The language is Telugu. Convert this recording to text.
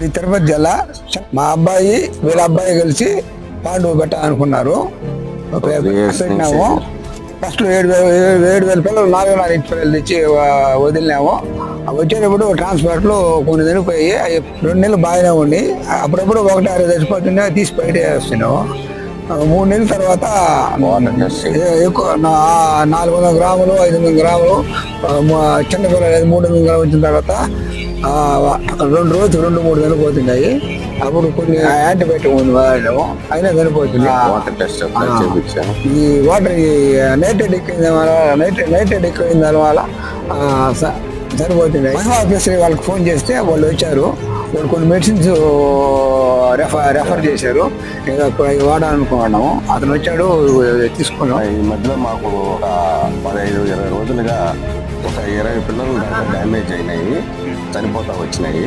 ఈ తిరుపతి జిల్లా మా అబ్బాయి వీళ్ళ అబ్బాయి కలిసి పాండు పెట్టాలనుకున్నారు. పెట్టినాము. ఫస్ట్ 7,000 పిల్లలు 4,500 పిల్లలు తెచ్చి వదిలినాము. వచ్చేటప్పుడు ట్రాన్స్పోర్ట్లు కొన్ని చనిపోయి 2 నెలలు బాగానే ఉండి అప్పుడప్పుడు 1-6 చచ్చిపోతుండే తీసి బయట వేస్తున్నాము. 3 నెలల తర్వాత ఎక్కువ 400 గ్రాములు 500 గ్రాములు చిన్న పిల్లలు 300 గ్రాములు వచ్చిన తర్వాత 2 రోజులు 2-3 చనిపోతున్నాయి. అప్పుడు కొన్ని యాంటీబయాటిక్ ఉంది వాడాము, అయినా చనిపోతుంది. ఈ వాటర్ నైట్రేట్ ఎక్కువైన దానివల్ల సరిపోతుంది. మహిళా ఆఫీసర్ వాళ్ళకి ఫోన్ చేస్తే వాళ్ళు వచ్చారు. వాళ్ళు కొన్ని మెడిసిన్స్ రెఫర్ చేశారు. వాడాలనుకున్నాము. అతను వచ్చాడు, తీసుకున్నాం. ఈ మధ్యలో మాకు ఒక 15-20 రోజులుగా ఒక 20 పిల్లలు డ్యామేజ్ అయినాయి, చనిపోతా వచ్చినాయి.